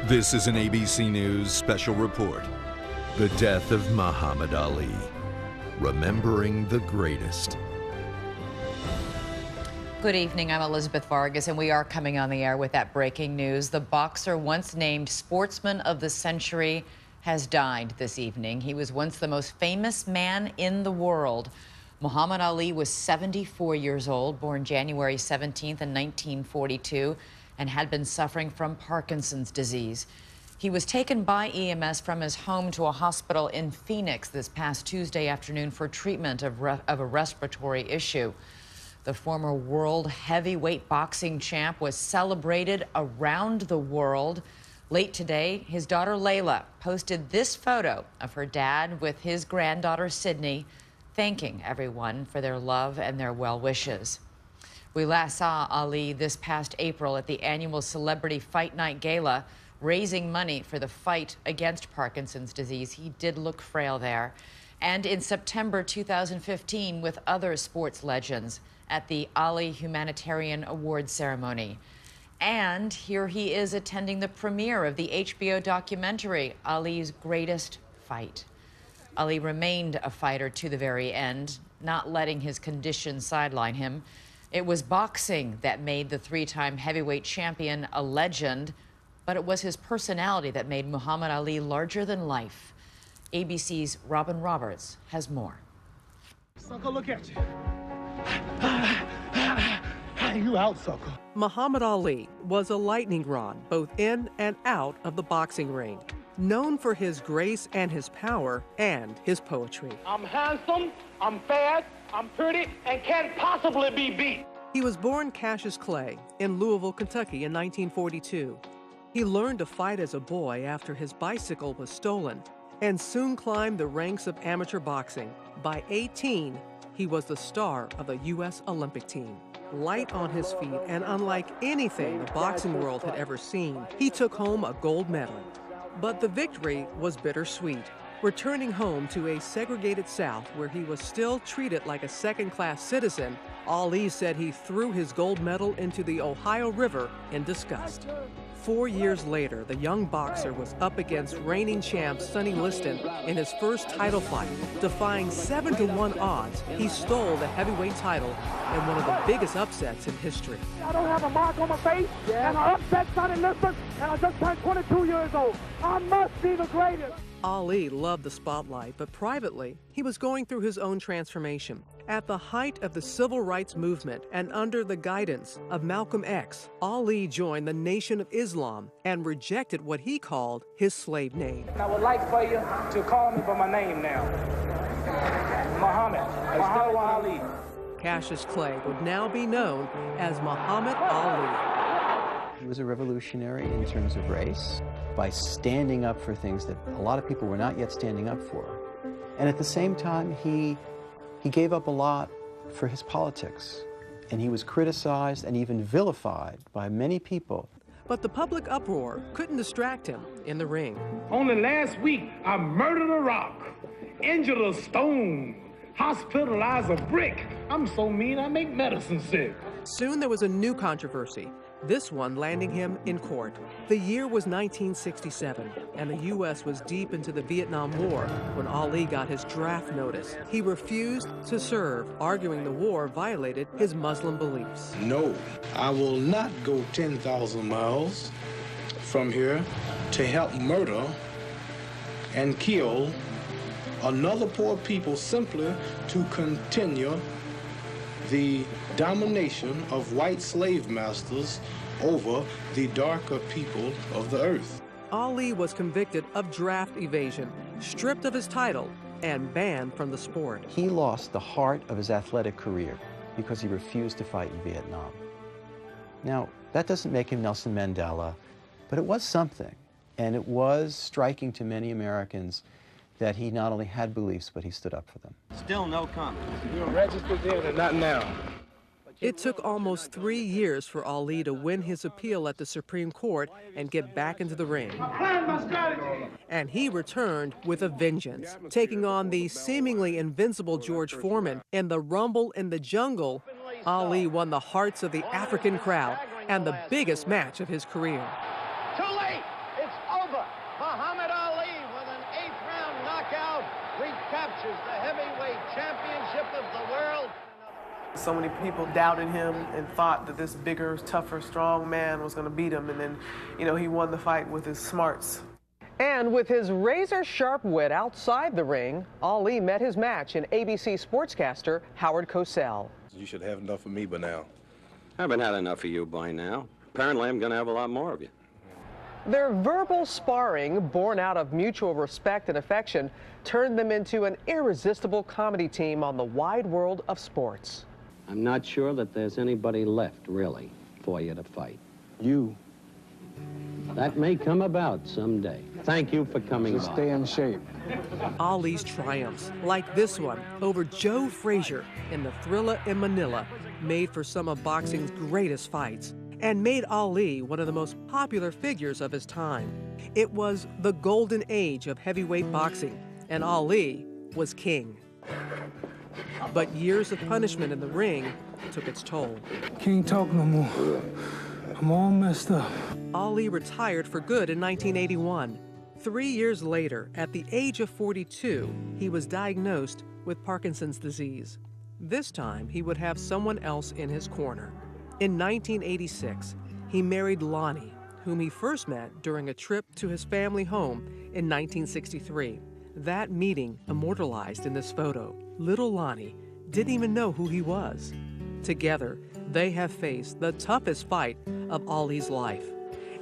This is an ABC News special report. The death of Muhammad Ali. Remembering the greatest. Good evening, I'm Elizabeth Vargas, and we are coming on the air with that breaking news. The boxer once named Sportsman of the Century has died this evening. He was once the most famous man in the world. Muhammad Ali was 74 years old, born January 17th in 1942, and had been suffering from Parkinson's disease. He was taken by EMS from his home to a hospital in Phoenix this past Tuesday afternoon for treatment of a respiratory issue. The former world heavyweight boxing champ was celebrated around the world. Late today, his daughter Layla posted this photo of her dad with his granddaughter Sydney, thanking everyone for their love and their well wishes. We last saw Ali this past April at the annual Celebrity Fight Night Gala, raising money for the fight against Parkinson's disease. He did look frail there. And in September 2015 with other sports legends at the Ali Humanitarian Awards ceremony. And here he is attending the premiere of the HBO documentary, Ali's Greatest Fight. Ali remained a fighter to the very end, not letting his condition sideline him. It was boxing that made the three-time heavyweight champion a legend, but it was his personality that made Muhammad Ali larger than life. ABC's Robin Roberts has more. Sucker, look at you. You out, sucker. Muhammad Ali was a lightning rod both in and out of the boxing ring, known for his grace and his power and his poetry. I'm handsome, I'm fast, I'm pretty, and can't possibly be beat. He was born Cassius Clay in Louisville, Kentucky in 1942. He learned to fight as a boy after his bicycle was stolen and soon climbed the ranks of amateur boxing. By 18, he was the star of the U.S. Olympic team. Light on his feet and unlike anything the boxing world had ever seen, he took home a gold medal. But the victory was bittersweet. Returning home to a segregated South where he was still treated like a second-class citizen, Ali said he threw his gold medal into the Ohio River in disgust. 4 years later, the young boxer was up against reigning champ Sonny Liston in his first title fight. Defying 7-to-1 odds, he stole the heavyweight title in one of the biggest upsets in history. I don't have a mark on my face, and I upset Sonny Liston, and I just turned 22 years old. I must be the greatest. Ali loved the spotlight, but privately, he was going through his own transformation. At the height of the civil rights movement and under the guidance of Malcolm X, Ali joined the Nation of Islam and rejected what he called his slave name. I would like for you to call me by my name now. Muhammad Ali. Cassius Clay would now be known as Muhammad Ali. He was a revolutionary in terms of race by standing up for things that a lot of people were not yet standing up for. And at the same time, he gave up a lot for his politics. And he was criticized and even vilified by many people. But the public uproar couldn't distract him in the ring. Only last week, I murdered a rock, injured a stone, hospitalized a brick. I'm so mean, I make medicine sick. Soon there was a new controversy, this one landing him in court. The year was 1967, and the U.S. was deep into the Vietnam War when Ali got his draft notice. He refused to serve, arguing the war violated his Muslim beliefs. No, I will not go 10,000 miles from here to help murder and kill another poor people simply to continue the domination of white slave masters over the darker people of the earth. Ali was convicted of draft evasion, stripped of his title, and banned from the sport. He lost the heart of his athletic career because he refused to fight in Vietnam. Now, that doesn't make him Nelson Mandela, but it was something. And it was striking to many Americans that he not only had beliefs, but he stood up for them. Still no comment. You're registered then and not now. It took almost 3 years for Ali to win his appeal at the Supreme Court and get back into the ring. And he returned with a vengeance, taking on the seemingly invincible George Foreman. In the Rumble in the Jungle, Ali won the hearts of the African crowd and the biggest match of his career. Too late! It's over. Muhammad Ali, with an 8th-round knockout, recaptures the heavyweight championship of the world. So many people doubted him and thought that this bigger, tougher, strong man was going to beat him. And then, he won the fight with his smarts. And with his razor-sharp wit outside the ring, Ali met his match in ABC sportscaster Howard Cosell. You should have enough of me by now. I haven't had enough of you by now. Apparently, I'm going to have a lot more of you. Their verbal sparring, born out of mutual respect and affection, turned them into an irresistible comedy team on the wide world of sports. I'm not sure that there's anybody left, really, for you to fight. You. That may come about someday. Thank you for coming by. Just stay in shape. Ali's triumphs, like this one over Joe Frazier in the Thrilla in Manila, made for some of boxing's greatest fights and made Ali one of the most popular figures of his time. It was the golden age of heavyweight boxing, and Ali was king. But years of punishment in the ring took its toll. Can't talk no more. I'm all messed up. Ali retired for good in 1981. 3 years later, at the age of 42, he was diagnosed with Parkinson's disease. This time, he would have someone else in his corner. In 1986, he married Lonnie, whom he first met during a trip to his family home in 1963. That meeting immortalized in this photo. Little Lonnie didn't even know who he was. Together, they have faced the toughest fight of Ali's life.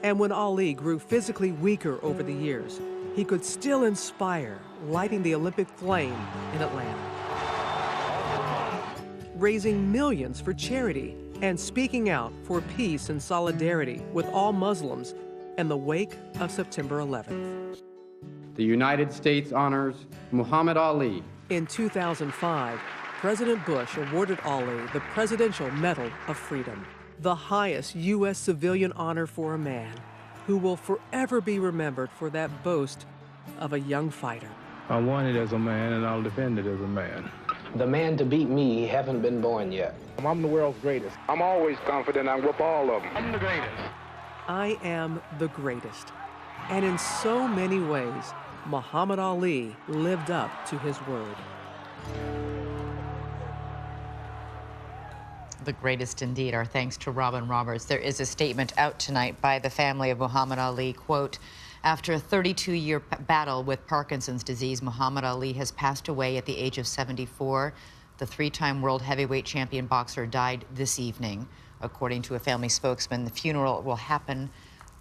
And when Ali grew physically weaker over the years, he could still inspire, lighting the Olympic flame in Atlanta, raising millions for charity and speaking out for peace and solidarity with all Muslims in the wake of September 11th. The United States honors Muhammad Ali. In 2005, President Bush awarded Ali the Presidential Medal of Freedom, the highest U.S. civilian honor for a man who will forever be remembered for that boast of a young fighter. I won it as a man, and I'll defend it as a man. The man to beat me haven't been born yet. I'm the world's greatest. I'm always confident I whip all of them. I'm the greatest. I am the greatest. And in so many ways, Muhammad Ali lived up to his word. The greatest indeed. Our thanks to Robin Roberts. There is a statement out tonight by the family of Muhammad Ali, quote, "After a 32-year battle with Parkinson's disease, Muhammad Ali has passed away at the age of 74. The 3-time world heavyweight champion boxer died this evening. According to a family spokesman, the funeral will happen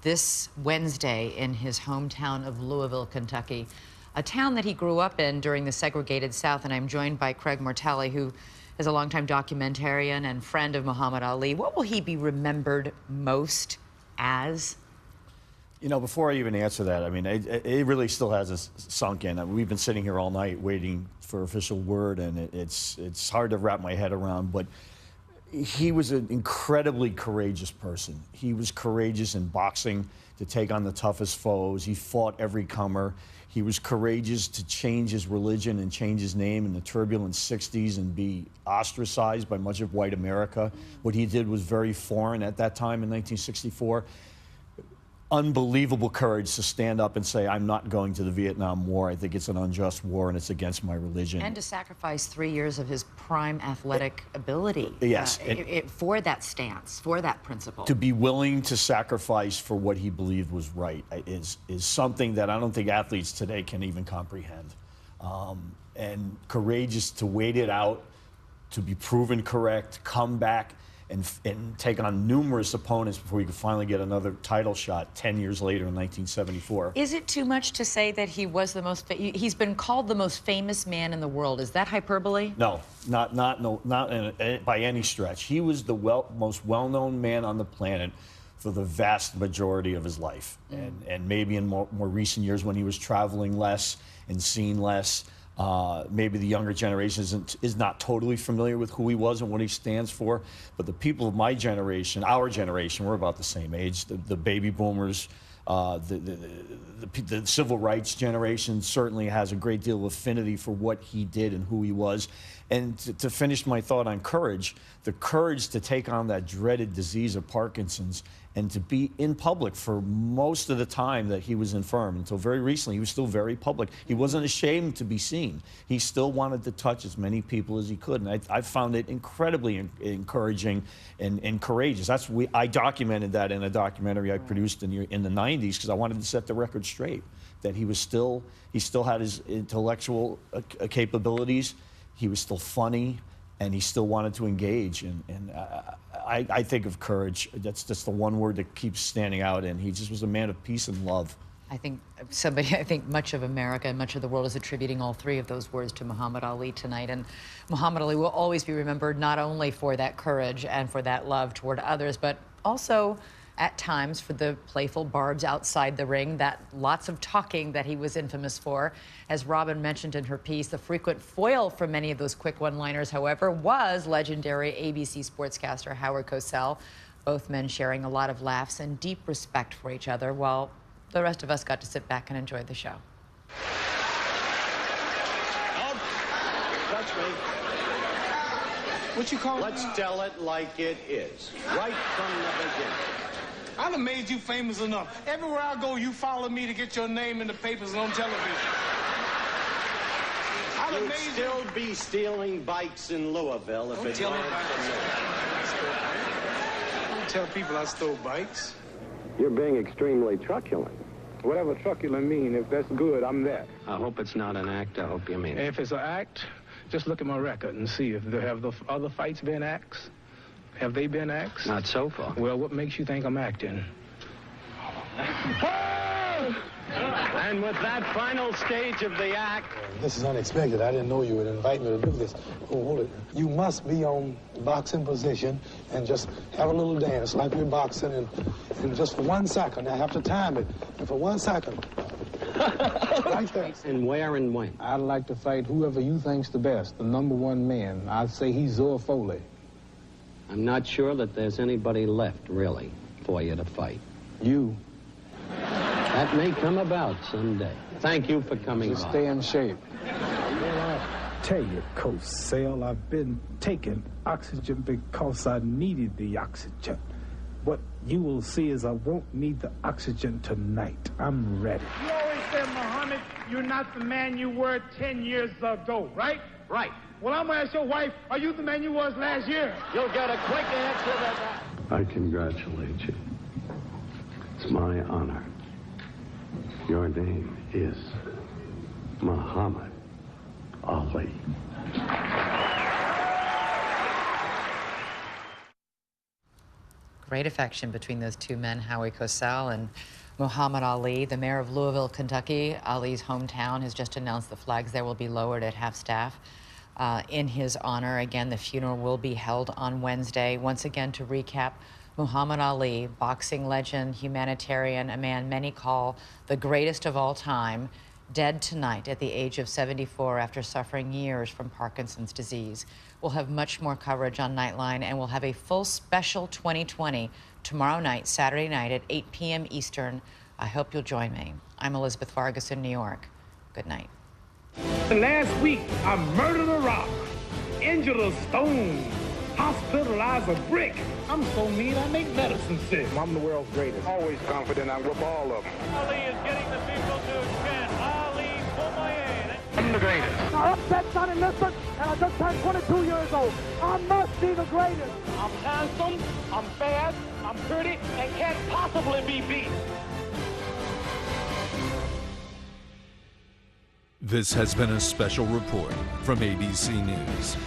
this Wednesday in his hometown of Louisville, Kentucky, a town that he grew up in during the segregated South. And I'm joined by Craig Mortale, who is a longtime documentarian and friend of Muhammad Ali. What will he be remembered most as? You know, before I even answer that, I mean, it really still hasn't sunk in. I mean, we've been sitting here all night waiting for official word, and it's hard to wrap my head around, but he was an incredibly courageous person. He was courageous in boxing to take on the toughest foes. He fought every comer. He was courageous to change his religion and change his name in the turbulent 60s and be ostracized by much of white America. What he did was very foreign at that time in 1964. Unbelievable courage to stand up and say, I'm not going to the Vietnam War. I think it's an unjust war and it's against my religion. And to sacrifice 3 years of his prime athletic ability. Yes. For that stance, for that principle. To be willing to sacrifice for what he believed was right is something that I don't think athletes today can even comprehend. And courageous to wait it out, to be proven correct, come back, and take on numerous opponents before he could finally get another title shot 10 years later in 1974. Is it too much to say that he was the most, he's been called the most famous man in the world? Is that hyperbole? No, not by any stretch. He was the most well-known man on the planet for the vast majority of his life. And maybe in more recent years when he was traveling less and seen less, maybe the younger generation is not totally familiar with who he was and what he stands for, but the people of my generation, our generation, we're about the same age, the baby boomers, the civil rights generation certainly has a great deal of affinity for what he did and who he was. And to finish my thought on courage, the courage to take on that dreaded disease of Parkinson's and to be in public for most of the time that he was infirm. Until very recently, he was still very public. He wasn't ashamed to be seen. He still wanted to touch as many people as he could. And I found it incredibly encouraging and courageous. I documented that in a documentary I produced in the 90s because I wanted to set the record straight, that he still had his intellectual capabilities. He was still funny, and he still wanted to engage. And I think of courage. That's just the one word that keeps standing out. And he just was a man of peace and love. I think much of America and much of the world is attributing all three of those words to Muhammad Ali tonight. And Muhammad Ali will always be remembered not only for that courage and for that love toward others, but also at times for the playful barbs outside the ring, that lots of talking that he was infamous for. As Robin mentioned in her piece, the frequent foil for many of those quick one-liners, however, was legendary ABC sportscaster Howard Cosell, both men sharing a lot of laughs and deep respect for each other, while the rest of us got to sit back and enjoy the show. Oh, that's me. What you call it? Let's tell it like it is, right from the beginning. I done made you famous enough. Everywhere I go, you follow me to get your name in the papers and on television. You'd still be stealing bikes in Louisville if it weren't for me. Don't tell people I stole bikes. You're being extremely truculent. Whatever truculent mean, if that's good, I'm that. I hope it's not an act. I hope you mean it. If it's an act, just look at my record and see if there have the other fights been acts. Have they been acts? Not so far. Well, what makes you think I'm acting? And with that final stage of the act... This is unexpected. I didn't know you would invite me to do this. Oh, hold it. You must be on boxing position and just have a little dance like you're boxing and just for 1 second. I have to time it. And for 1 second. Right there. And where and when? I'd like to fight whoever you think's the best, the #1 man. I'd say he's Zoe Foley. I'm not sure that there's anybody left, really, for you to fight. You. That may come about someday. Thank you for coming Just by. stay in shape. Well, I tell you, Cosell, I've been taking oxygen because I needed the oxygen. What you will see is I won't need the oxygen tonight. I'm ready. You always said, Muhammad, you're not the man you were 10 years ago, right? Right. Well, I'm going to ask your wife, are you the man you was last year? You'll get a quick answer to that. I congratulate you. It's my honor. Your name is Muhammad Ali. Great affection between those two men, Howie Cosell and Muhammad Ali. The mayor of Louisville, Kentucky, Ali's hometown, has just announced the flags there will be lowered at half-staff in his honor. Again, the funeral will be held on Wednesday. Once again, to recap, Muhammad Ali, boxing legend, humanitarian, a man many call the greatest of all time, dead tonight at the age of 74 after suffering years from Parkinson's disease. We'll have much more coverage on Nightline, and we'll have a full special 2020 tomorrow night, Saturday night at 8 p.m. Eastern. I hope you'll join me. I'm Elizabeth Vargas in New York. Good night. Last week, I murdered a rock, injured a stone, hospitalized a brick. I'm so mean, I make medicine sick. I'm the world's greatest. Always confident I whip all of them. Ali is getting the people to chant Ali Bomaye. I'm the greatest. I upset Sonny Liston, and I just turned 22 years old. I must be the greatest. I'm handsome, I'm fast, I'm pretty, and can't possibly be beat. This has been a special report from ABC News.